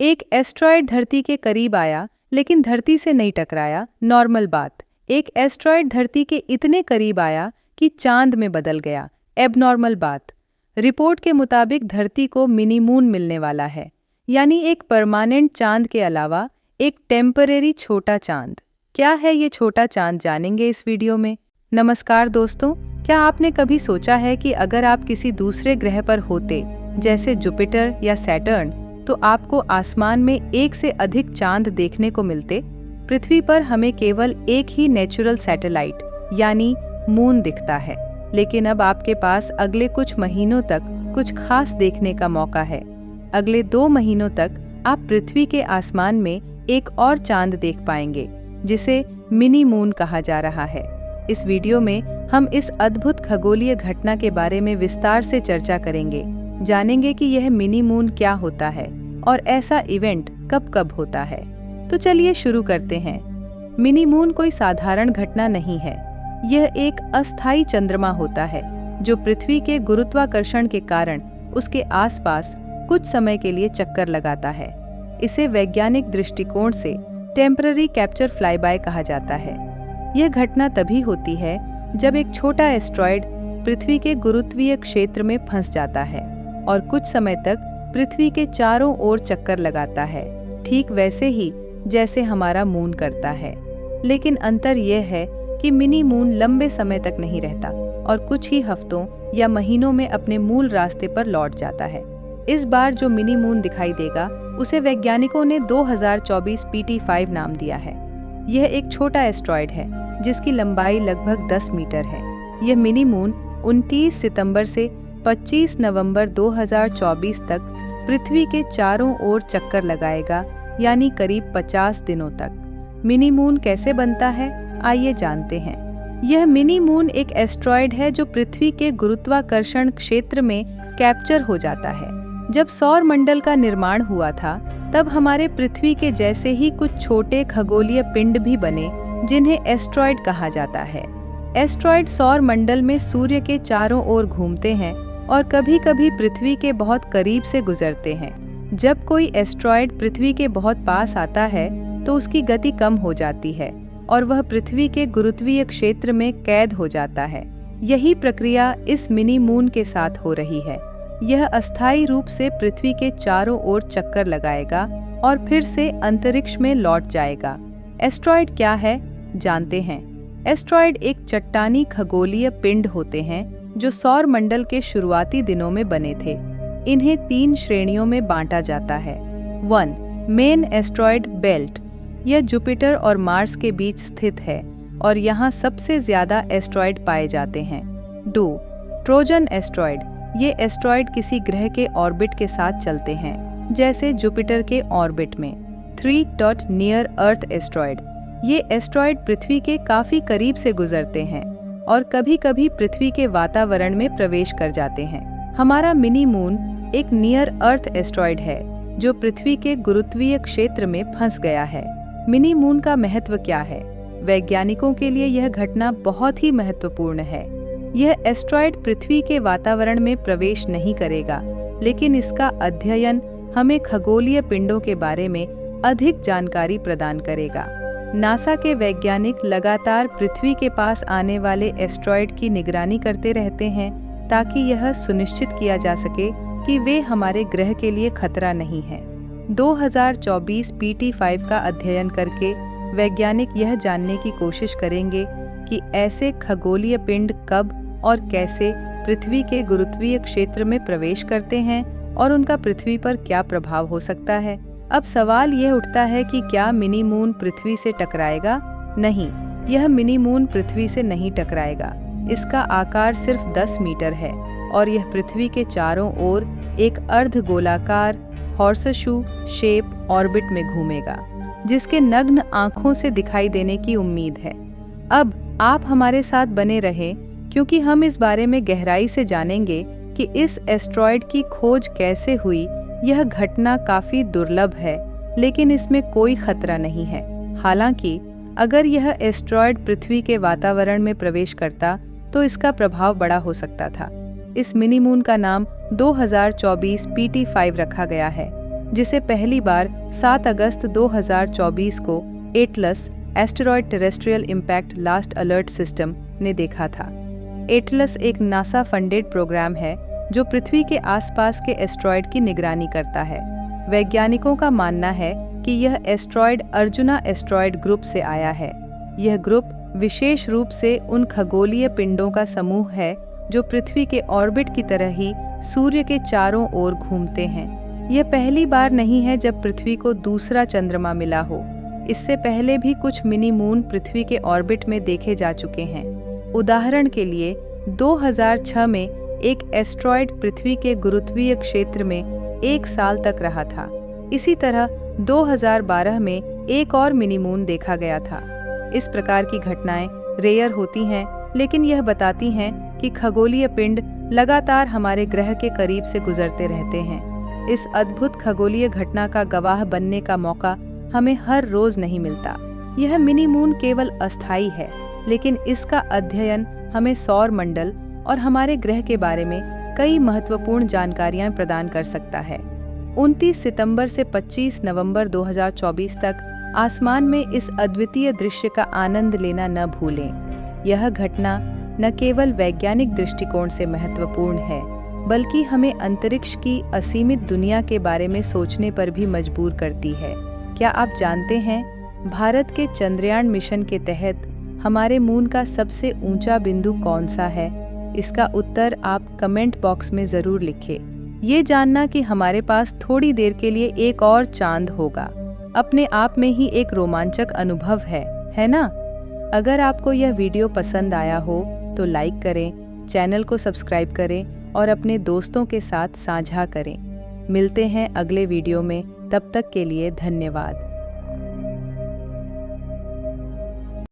एक एस्ट्रॉयड धरती के करीब आया लेकिन धरती से नहीं टकराया, नॉर्मल बात। एक एस्ट्रॉयड धरती के इतने करीब आया कि चांद में बदल गया, एबनॉर्मल बात। रिपोर्ट के मुताबिक धरती को मिनी मून मिलने वाला है, यानी एक परमानेंट चांद के अलावा एक टेम्परेरी छोटा चांद। क्या है ये छोटा चांद, जानेंगे इस वीडियो में। नमस्कार दोस्तों, क्या आपने कभी सोचा है कि अगर आप किसी दूसरे ग्रह पर होते, जैसे जुपिटर या सैटर्न, तो आपको आसमान में एक से अधिक चांद देखने को मिलते। पृथ्वी पर हमें केवल एक ही नेचुरल सैटेलाइट यानी मून दिखता है, लेकिन अब आपके पास अगले कुछ महीनों तक कुछ खास देखने का मौका है। अगले 2 महीनों तक आप पृथ्वी के आसमान में एक और चांद देख पाएंगे, जिसे मिनी मून कहा जा रहा है। इस वीडियो में हम इस अद्भुत खगोलीय घटना के बारे में विस्तार से चर्चा करेंगे, जानेंगे कि यह मिनी मून क्या होता है और ऐसा इवेंट कब कब होता है। तो चलिए शुरू करते हैं। मिनी मून कोई साधारण घटना नहीं है। यह एक अस्थायी चंद्रमा होता है जो पृथ्वी के गुरुत्वाकर्षण के कारण उसके आसपास कुछ समय के लिए चक्कर लगाता है। इसे वैज्ञानिक दृष्टिकोण से टेम्पररी कैप्चर फ्लाईबाय कहा जाता है। यह घटना तभी होती है जब एक छोटा एस्ट्रॉयड पृथ्वी के गुरुत्वीय क्षेत्र में फंस जाता है और कुछ समय तक पृथ्वी के चारों ओर चक्कर लगाता है, ठीक वैसे ही जैसे हमारा मून करता है। लेकिन अंतर यह है कि मिनी मून लंबे समय तक नहीं रहता और कुछ ही हफ्तों या महीनों में अपने मूल रास्ते पर लौट जाता है। इस बार जो मिनी मून दिखाई देगा उसे वैज्ञानिकों ने 2024 PT5 नाम दिया है। यह एक छोटा एस्ट्रॉयड है जिसकी लंबाई लगभग 10 मीटर है। यह मिनी मून 29 सितंबर से 25 नवंबर 2024 तक पृथ्वी के चारों ओर चक्कर लगाएगा, यानी करीब 50 दिनों तक। मिनी मून कैसे बनता है, आइए जानते हैं। यह मिनी मून एक एस्ट्रॉयड है जो पृथ्वी के गुरुत्वाकर्षण क्षेत्र में कैप्चर हो जाता है। जब सौर मंडल का निर्माण हुआ था, तब हमारे पृथ्वी के जैसे ही कुछ छोटे खगोलीय पिंड भी बने, जिन्हें एस्ट्रॉयड कहा जाता है। एस्ट्रॉयड सौर मंडल में सूर्य के चारों ओर घूमते हैं और कभी-कभी पृथ्वी के बहुत करीब से गुजरते हैं। जब कोई एस्ट्रॉयड पृथ्वी के बहुत पास आता है तो उसकी गति कम हो जाती है और वह पृथ्वी के गुरुत्वीय क्षेत्र में कैद हो जाता है। यही प्रक्रिया इस मिनी मून के साथ हो रही है। यह अस्थायी रूप से पृथ्वी के चारों ओर चक्कर लगाएगा और फिर से अंतरिक्ष में लौट जाएगा। एस्ट्रॉयड क्या है, जानते हैं। एस्ट्रॉयड एक चट्टानी खगोलीय पिंड होते हैं जो सौर मंडल के शुरुआती दिनों में बने थे। इन्हें 3 श्रेणियों में बांटा जाता है। 1. Main asteroid belt. यह जुपिटर और मार्स के बीच स्थित है और यहाँ सबसे ज्यादा एस्ट्रॉयड पाए जाते हैं। 2. Trojan asteroid. ये एस्ट्रॉयड किसी ग्रह के ऑर्बिट के साथ चलते हैं, जैसे जुपिटर के ऑर्बिट में। 3. नियर अर्थ एस्ट्रॉयड। ये एस्ट्रॉयड पृथ्वी के काफी करीब से गुजरते हैं और कभी-कभी पृथ्वी के वातावरण में प्रवेश कर जाते हैं। हमारा मिनी मून एक नियर अर्थ एस्ट्रॉयड है जो पृथ्वी के गुरुत्वीय क्षेत्र में फंस गया है। मिनी मून का महत्व क्या है? वैज्ञानिकों के लिए यह घटना बहुत ही महत्वपूर्ण है। यह एस्ट्रॉयड पृथ्वी के वातावरण में प्रवेश नहीं करेगा, लेकिन इसका अध्ययन हमें खगोलीय पिंडों के बारे में अधिक जानकारी प्रदान करेगा। नासा के वैज्ञानिक लगातार पृथ्वी के पास आने वाले एस्ट्रॉयड की निगरानी करते रहते हैं ताकि यह सुनिश्चित किया जा सके कि वे हमारे ग्रह के लिए खतरा नहीं है। 2024 PT5 का अध्ययन करके वैज्ञानिक यह जानने की कोशिश करेंगे कि ऐसे खगोलीय पिंड कब और कैसे पृथ्वी के गुरुत्वीय क्षेत्र में प्रवेश करते हैं और उनका पृथ्वी पर क्या प्रभाव हो सकता है। अब सवाल यह उठता है कि क्या मिनी मून पृथ्वी से टकराएगा? नहीं, यह मिनी मून पृथ्वी से नहीं टकराएगा। इसका आकार सिर्फ 10 मीटर है और यह पृथ्वी के चारों ओर एक अर्धगोलाकार हॉर्सशू शेप ऑर्बिट में घूमेगा, जिसके नग्न आंखों से दिखाई देने की उम्मीद है। अब आप हमारे साथ बने रहें, क्योंकि हम इस बारे में गहराई से जानेंगे कि इस एस्ट्रॉयड की खोज कैसे हुई। यह घटना काफी दुर्लभ है, लेकिन इसमें कोई खतरा नहीं है। हालांकि अगर यह एस्ट्रॉयड पृथ्वी के वातावरण में प्रवेश करता तो इसका प्रभाव बड़ा हो सकता था। इस मिनी मून का नाम 2024 PT5 रखा गया है। जिसे पहली बार 7 अगस्त 2024 को Atlas asteroid terrestrial impact last alert system ने देखा था। एटलस एक नासा फंडेड प्रोग्राम है जो पृथ्वी के आसपास के एस्ट्रॉयड की निगरानी करता है। वैज्ञानिकों का मानना है कि यह एस्ट्रॉयड अर्जुना एस्ट्रॉयड ग्रुप से आया है। यह ग्रुप विशेष रूप से उन खगोलीय पिंडों का समूह है जो पृथ्वी के ऑर्बिट की तरह ही सूर्य के चारों ओर घूमते हैं। यह पहली बार नहीं है जब पृथ्वी को दूसरा चंद्रमा मिला हो। इससे पहले भी कुछ मिनी मून पृथ्वी के ऑर्बिट में देखे जा चुके हैं। उदाहरण के लिए 2006 में एक एस्ट्रॉयड पृथ्वी के गुरुत्वीय क्षेत्र में 1 साल तक रहा था। इसी तरह 2012 में एक और मिनी मून देखा गया था। इस प्रकार की घटनाएं रेयर होती हैं, लेकिन यह बताती हैं कि खगोलीय पिंड लगातार हमारे ग्रह के करीब से गुजरते रहते हैं। इस अद्भुत खगोलीय घटना का गवाह बनने का मौका हमें हर रोज नहीं मिलता। यह मिनी मून केवल अस्थायी है, लेकिन इसका अध्ययन हमें सौर मंडल और हमारे ग्रह के बारे में कई महत्वपूर्ण जानकारियां प्रदान कर सकता है। 29 सितंबर से 25 नवंबर 2024 तक आसमान में इस अद्वितीय दृश्य का आनंद लेना न भूलें। यह घटना न केवल वैज्ञानिक दृष्टिकोण से महत्वपूर्ण है, बल्कि हमें अंतरिक्ष की असीमित दुनिया के बारे में सोचने पर भी मजबूर करती है। क्या आप जानते हैं, भारत के चंद्रयान मिशन के तहत हमारे मून का सबसे ऊंचा बिंदु कौन सा है? इसका उत्तर आप कमेंट बॉक्स में जरूर लिखें। ये जानना कि हमारे पास थोड़ी देर के लिए एक और चांद होगा, अपने आप में ही एक रोमांचक अनुभव है ना? अगर आपको यह वीडियो पसंद आया हो तो लाइक करें, चैनल को सब्सक्राइब करें और अपने दोस्तों के साथ साझा करें। मिलते हैं अगले वीडियो में, तब तक के लिए धन्यवाद।